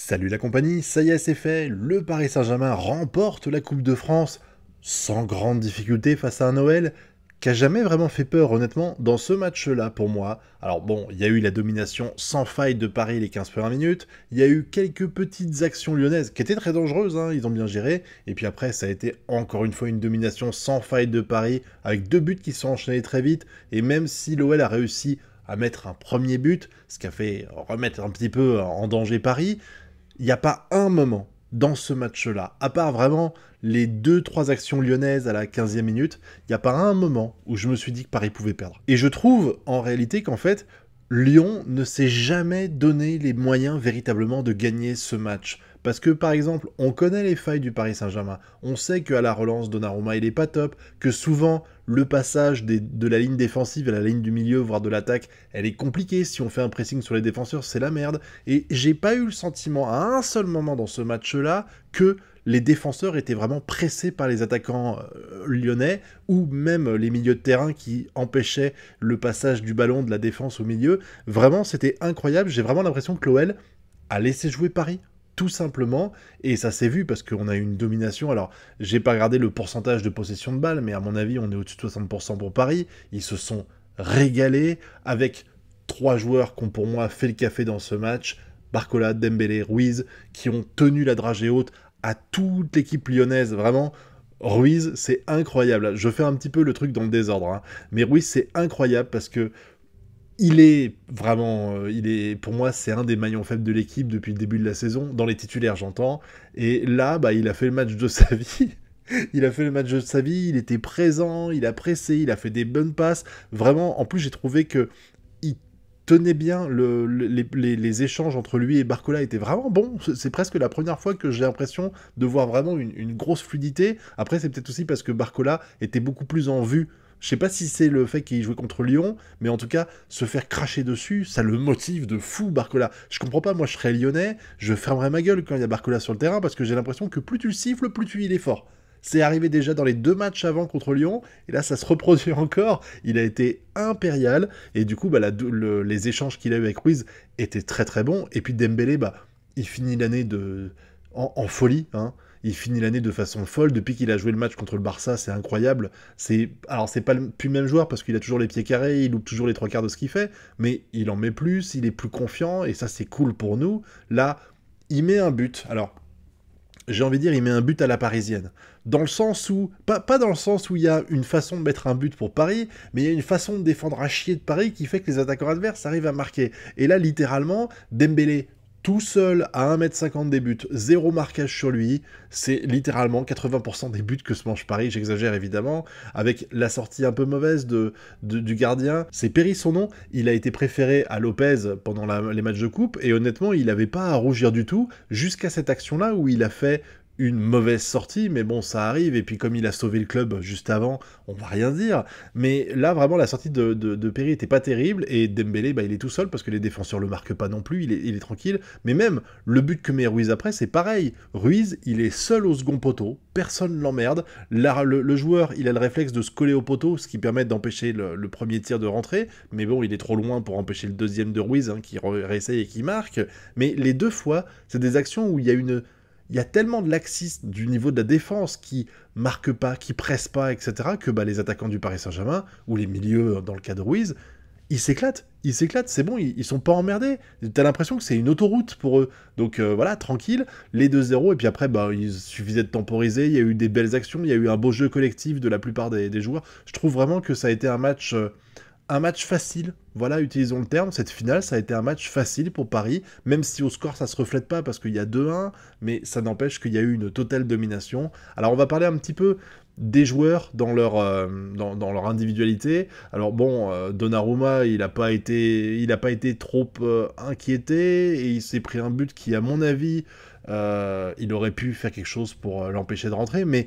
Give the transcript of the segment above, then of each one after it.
Salut la compagnie, ça y est c'est fait, le Paris Saint-Germain remporte la Coupe de France sans grande difficulté face à un OL qui a jamais vraiment fait peur honnêtement dans ce match-là pour moi. Alors bon, il y a eu la domination sans faille de Paris les 15 premières minutes, il y a eu quelques petites actions lyonnaises qui étaient très dangereuses, hein, ils ont bien géré, et puis après ça a été encore une fois une domination sans faille de Paris avec deux buts qui sont enchaînés très vite, et même si l'OL a réussi à mettre un premier but, ce qui a fait remettre un petit peu en danger Paris, il n'y a pas un moment dans ce match-là, à part vraiment les 2-3 actions lyonnaises à la 15e minute, il n'y a pas un moment où je me suis dit que Paris pouvait perdre. Et je trouve en réalité qu'en fait, Lyon ne s'est jamais donné les moyens véritablement de gagner ce match. Parce que par exemple, on connaît les failles du Paris Saint-Germain. On sait qu'à la relance, Donnarumma il est pas top, que souvent le passage de la ligne défensive à la ligne du milieu, voire de l'attaque, elle est compliquée. Si on fait un pressing sur les défenseurs, c'est la merde. Et j'ai pas eu le sentiment à un seul moment dans ce match-là que les défenseurs étaient vraiment pressés par les attaquants lyonnais, ou même les milieux de terrain qui empêchaient le passage du ballon de la défense au milieu. Vraiment, c'était incroyable. J'ai vraiment l'impression que l'OL a laissé jouer Paris, tout simplement, et ça s'est vu parce qu'on a eu une domination. Alors, j'ai pas regardé le pourcentage de possession de balles, mais à mon avis, on est au-dessus de 60% pour Paris. Ils se sont régalés avec trois joueurs qui ont pour moi fait le café dans ce match, Barcola, Dembélé, Ruiz, qui ont tenu la dragée haute à toute l'équipe lyonnaise. Vraiment, Ruiz, c'est incroyable. Je fais un petit peu le truc dans le désordre, hein. Mais Ruiz, c'est incroyable parce que il est vraiment, pour moi, c'est un des maillons faibles de l'équipe depuis le début de la saison, dans les titulaires, j'entends. Et là, bah, il a fait le match de sa vie. Il a fait le match de sa vie, il était présent, il a pressé, il a fait des bonnes passes. Vraiment, en plus, j'ai trouvé que il tenait bien les échanges entre lui et Barcola étaient vraiment bons. C'est presque la première fois que j'ai l'impression de voir vraiment une grosse fluidité. Après, c'est peut-être aussi parce que Barcola était beaucoup plus en vue. Je sais pas si c'est le fait qu'il jouait contre Lyon, mais en tout cas, se faire cracher dessus, ça le motive de fou, Barcola. Je comprends pas, moi je serais lyonnais, je fermerais ma gueule quand il y a Barcola sur le terrain, parce que j'ai l'impression que plus tu le siffles, plus il est fort. C'est arrivé déjà dans les deux matchs avant contre Lyon, et là ça se reproduit encore. Il a été impérial, et du coup, bah, les échanges qu'il a eu avec Ruiz étaient très très bons. Et puis Dembélé, bah, il finit l'année en folie, hein. Il finit l'année de façon folle. Depuis qu'il a joué le match contre le Barça, c'est incroyable. Alors, c'est pas plus le même joueur parce qu'il a toujours les pieds carrés, il loupe toujours les trois quarts de ce qu'il fait, mais il en met plus, il est plus confiant, et ça, c'est cool pour nous. Là, il met un but. Alors, j'ai envie de dire, il met un but à la parisienne. Dans le sens où, pas dans le sens où il y a une façon de mettre un but pour Paris, mais il y a une façon de défendre à chier de Paris qui fait que les attaquants adverses arrivent à marquer. Et là, littéralement, Dembélé, tout seul à 1,50 m des buts, zéro marquage sur lui, c'est littéralement 80% des buts que se mange Paris, j'exagère évidemment, avec la sortie un peu mauvaise du gardien. C'est Péry son nom, il a été préféré à Lopez pendant les matchs de coupe, et honnêtement, il n'avait pas à rougir du tout, jusqu'à cette action-là où il a fait une mauvaise sortie, mais bon, ça arrive, et puis comme il a sauvé le club juste avant, on va rien dire, mais là, vraiment, la sortie de Perry était pas terrible, et Dembélé, bah, il est tout seul, parce que les défenseurs le marquent pas non plus, il est tranquille, mais même, le but que met Ruiz après, c'est pareil, Ruiz, il est seul au second poteau, personne l'emmerde, le joueur, il a le réflexe de se coller au poteau, ce qui permet d'empêcher le premier tir de rentrer, mais bon, il est trop loin pour empêcher le deuxième de Ruiz, hein, qui réessaye et qui marque, mais les deux fois, c'est des actions où il y a tellement de laxisme du niveau de la défense qui marque pas, qui presse pas, etc., que bah, les attaquants du Paris Saint-Germain, ou les milieux dans le cas de Ruiz, ils s'éclatent, c'est bon, ils sont pas emmerdés. T'as l'impression que c'est une autoroute pour eux. Donc voilà, tranquille, les 2-0, et puis après, bah, il suffisait de temporiser, il y a eu des belles actions, il y a eu un beau jeu collectif de la plupart des joueurs. Je trouve vraiment que ça a été un match facile, voilà, utilisons le terme, cette finale, ça a été un match facile pour Paris, même si au score ça se reflète pas parce qu'il y a 2-1, mais ça n'empêche qu'il y a eu une totale domination. Alors on va parler un petit peu des joueurs dans dans leur individualité. Alors bon, Donnarumma, il a pas été trop inquiété, et il s'est pris un but qui, à mon avis, il aurait pu faire quelque chose pour l'empêcher de rentrer, mais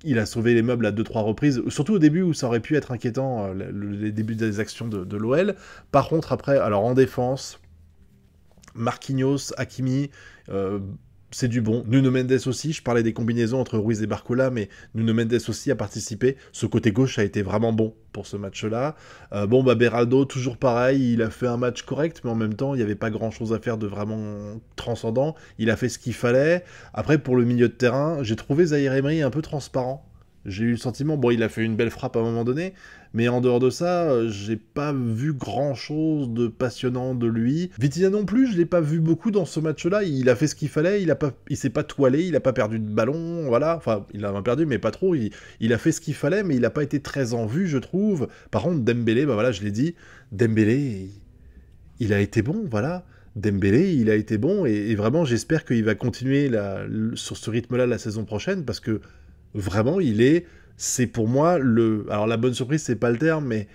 il a sauvé les meubles à 2-3 reprises, surtout au début où ça aurait pu être inquiétant, les débuts des actions de l'OL. Par contre, après, alors en défense, Marquinhos, Hakimi, c'est du bon. Nuno Mendes aussi, je parlais des combinaisons entre Ruiz et Barcola, mais Nuno Mendes aussi a participé. Ce côté gauche a été vraiment bon pour ce match-là. Beraldo, toujours pareil, il a fait un match correct, mais en même temps, il n'y avait pas grand-chose à faire de vraiment transcendant. Il a fait ce qu'il fallait. Après, pour le milieu de terrain, j'ai trouvé Zaïre Emery un peu transparent. J'ai eu le sentiment, bon, il a fait une belle frappe à un moment donné, mais en dehors de ça, j'ai pas vu grand-chose de passionnant de lui. Vitinha non plus, je l'ai pas vu beaucoup dans ce match-là. Il a fait ce qu'il fallait, il s'est pas toilé, il a pas perdu de ballon, voilà. Enfin, il a perdu, mais pas trop. Il a fait ce qu'il fallait, mais il a pas été très en vue, je trouve. Par contre, Dembélé, bah voilà, je l'ai dit, Dembélé, il a été bon, voilà. Dembélé, il a été bon, et vraiment, j'espère qu'il va continuer sur ce rythme-là la saison prochaine, parce que vraiment, c'est pour moi alors la bonne surprise, c'est pas le terme, mais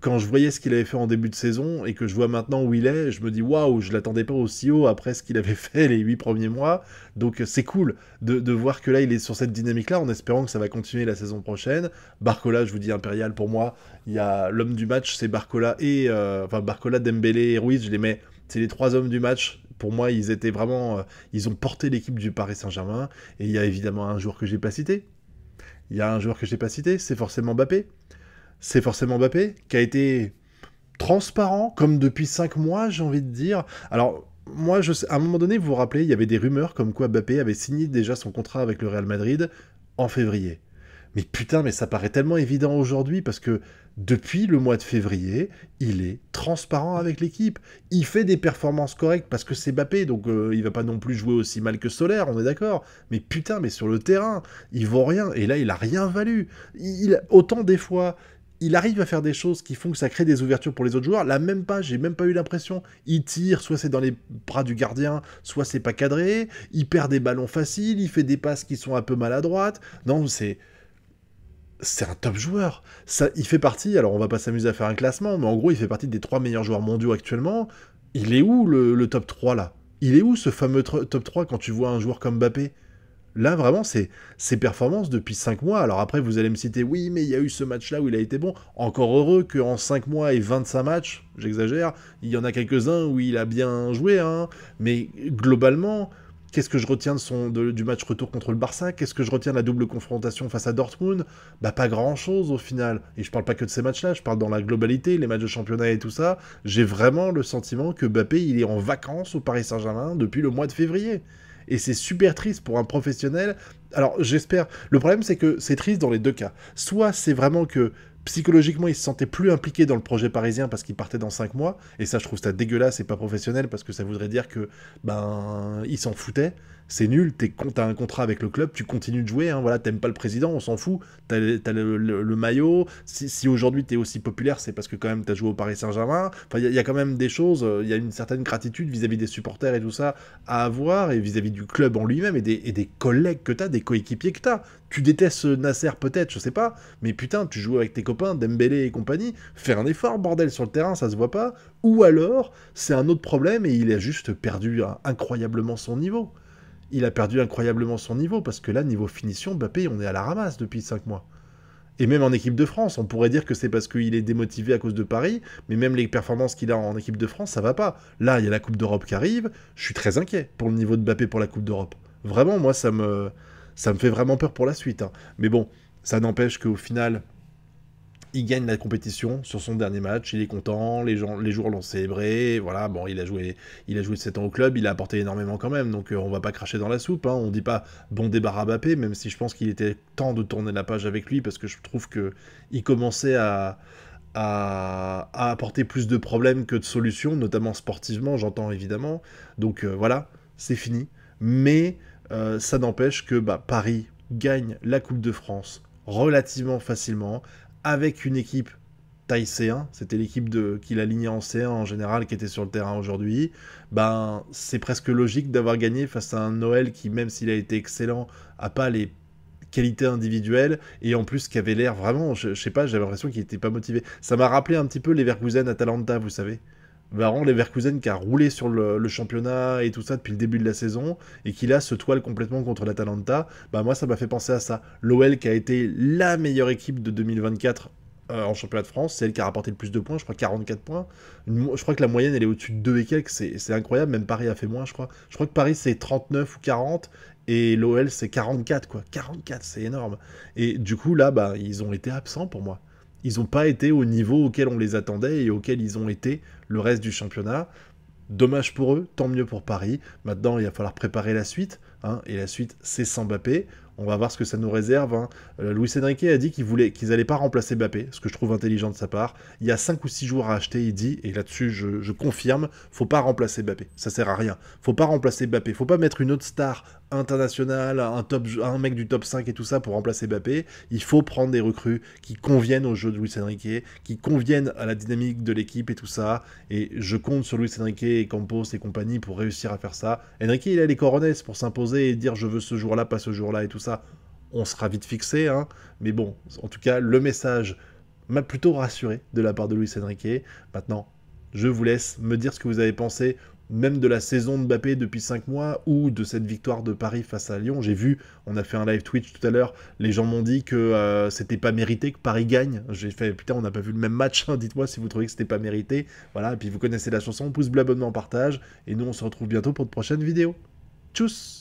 quand je voyais ce qu'il avait fait en début de saison et que je vois maintenant où il est, je me dis waouh, je l'attendais pas aussi haut après ce qu'il avait fait les 8 premiers mois. Donc c'est cool de voir que là il est sur cette dynamique-là, en espérant que ça va continuer la saison prochaine. Barcola, je vous dis impérial pour moi. Il y a l'homme du match, c'est Barcola Barcola, Dembélé et Ruiz, je les mets. C'est les 3 hommes du match. Pour moi, ils étaient vraiment, ils ont porté l'équipe du Paris Saint-Germain. Et il y a évidemment un joueur que j'ai pas cité. C'est forcément Mbappé. C'est forcément Mbappé, qui a été transparent, comme depuis 5 mois, j'ai envie de dire. Alors, moi, à un moment donné, vous vous rappelez, il y avait des rumeurs comme quoi Mbappé avait signé déjà son contrat avec le Real Madrid en février. Mais putain, mais ça paraît tellement évident aujourd'hui, parce que depuis le mois de février, il est transparent avec l'équipe. Il fait des performances correctes parce que c'est Mbappé, donc il va pas non plus jouer aussi mal que Solaire, on est d'accord. Mais putain, mais sur le terrain, il vaut rien. Et là, il a rien valu. Autant des fois, il arrive à faire des choses qui font que ça crée des ouvertures pour les autres joueurs. Là, même pas, j'ai même pas eu l'impression. Il tire, soit c'est dans les bras du gardien, soit c'est pas cadré. Il perd des ballons faciles, il fait des passes qui sont un peu maladroites. Non, c'est un top joueur. Ça, il fait partie, alors on va pas s'amuser à faire un classement, mais en gros, il fait partie des 3 meilleurs joueurs mondiaux actuellement. Il est où le top 3 là? Il est où ce fameux top 3 quand tu vois un joueur comme Mbappé? Là, vraiment, c'est ses performances depuis 5 mois. Alors après, vous allez me citer, oui, mais il y a eu ce match-là où il a été bon. Encore heureux qu'en 5 mois et 25 matchs, j'exagère, il y en a quelques-uns où il a bien joué, hein. Mais globalement, qu'est-ce que je retiens du match retour contre le Barça? Qu'est-ce que je retiens de la double confrontation face à Dortmund? Bah pas grand-chose au final. Et je parle pas que de ces matchs-là, je parle dans la globalité, les matchs de championnat et tout ça. J'ai vraiment le sentiment que Mbappé, il est en vacances au Paris Saint-Germain depuis le mois de février. Et c'est super triste pour un professionnel. Alors j'espère... Le problème c'est que c'est triste dans les deux cas. Soit c'est vraiment que psychologiquement il se sentait plus impliqué dans le projet parisien parce qu'il partait dans 5 mois, et ça je trouve ça dégueulasse et pas professionnel, parce que ça voudrait dire que il s'en foutait. C'est nul, t'as un contrat avec le club, tu continues de jouer, hein, voilà, t'aimes pas le président, on s'en fout, t'as le maillot, si aujourd'hui t'es aussi populaire, c'est parce que quand même t'as joué au Paris Saint-Germain, enfin il y a quand même des choses, il y a une certaine gratitude vis-à-vis des supporters et tout ça à avoir, et vis-à-vis du club en lui-même, et des collègues que t'as, des coéquipiers que t'as. Tu détestes Nasser peut-être, je sais pas, mais putain, tu joues avec tes copains, Dembélé et compagnie, fais un effort, bordel, sur le terrain, ça se voit pas, ou alors, c'est un autre problème et il a juste perdu incroyablement son niveau. Il a perdu incroyablement son niveau, parce que là, niveau finition, Mbappé, on est à la ramasse depuis 5 mois. Et même en équipe de France, on pourrait dire que c'est parce qu'il est démotivé à cause de Paris, mais même les performances qu'il a en équipe de France, ça va pas. Là, il y a la Coupe d'Europe qui arrive, je suis très inquiet pour le niveau de Mbappé pour la Coupe d'Europe. Vraiment, moi, ça me fait vraiment peur pour la suite, hein. Mais bon, ça n'empêche qu'au final, il gagne la compétition sur son dernier match, il est content, les joueurs l'ont célébré, voilà, bon, il a joué 7 ans au club, il a apporté énormément quand même, donc on va pas cracher dans la soupe, hein, on dit pas bon débarras à Mbappé, même si je pense qu'il était temps de tourner la page avec lui, parce que je trouve que il commençait à apporter plus de problèmes que de solutions, notamment sportivement, j'entends évidemment, donc voilà, c'est fini, mais ça n'empêche que Paris gagne la Coupe de France relativement facilement, avec une équipe taille C1, c'était l'équipe qu'il alignait en C1 en général qui était sur le terrain aujourd'hui, c'est presque logique d'avoir gagné face à un Noël qui, même s'il a été excellent, a pas les qualités individuelles, et en plus qui avait l'air vraiment, je sais pas, j'avais l'impression qu'il était pas motivé. Ça m'a rappelé un petit peu Leverkusen-Atalanta, vous savez. Vraiment, Leverkusen qui a roulé sur le championnat et tout ça depuis le début de la saison, et qui là se toile complètement contre l'Atalanta, moi ça m'a fait penser à ça. L'OL qui a été la meilleure équipe de 2024 en championnat de France. C'est elle qui a rapporté le plus de points, je crois 44 points. Je crois que la moyenne, elle est au-dessus de 2 et quelques, c'est incroyable. Même Paris a fait moins, je crois. Je crois que Paris, c'est 39 ou 40, et l'OL, c'est 44, quoi. 44, c'est énorme. Et du coup, là, bah, ils ont été absents pour moi. Ils n'ont pas été au niveau auquel on les attendait et auquel ils ont été le reste du championnat. Dommage pour eux, tant mieux pour Paris. Maintenant, il va falloir préparer la suite. Hein, et la suite, c'est sans Mbappé. On va voir ce que ça nous réserve. Hein. Luis Enrique a dit qu'ils n'allaient pas remplacer Mbappé, ce que je trouve intelligent de sa part. Il y a 5 ou 6 joueurs à acheter, il dit, et là-dessus, je confirme, faut pas remplacer Mbappé. Ça sert à rien. Faut pas remplacer Mbappé. Faut pas mettre une autre star internationale, un mec du top 5 et tout ça pour remplacer Mbappé. Il faut prendre des recrues qui conviennent au jeu de Luis Enrique, qui conviennent à la dynamique de l'équipe et tout ça. Et je compte sur Luis Enrique et Campos et compagnie pour réussir à faire ça. Enrique, il a les coronets pour s'imposer et dire je veux ce jour-là, pas ce jour-là et tout ça. On sera vite fixé, hein. Mais bon, en tout cas, le message m'a plutôt rassuré de la part de Luis Enrique. Maintenant, je vous laisse me dire ce que vous avez pensé, même de la saison de Mbappé depuis 5 mois, ou de cette victoire de Paris face à Lyon. J'ai vu, on a fait un live Twitch tout à l'heure, les gens m'ont dit que c'était pas mérité que Paris gagne. J'ai fait, putain, on n'a pas vu le même match, hein. Dites-moi si vous trouvez que c'était pas mérité. Voilà, et puis vous connaissez la chanson, pouce bleu, abonnement, partage, et nous on se retrouve bientôt pour de prochaines vidéos. Tchuss!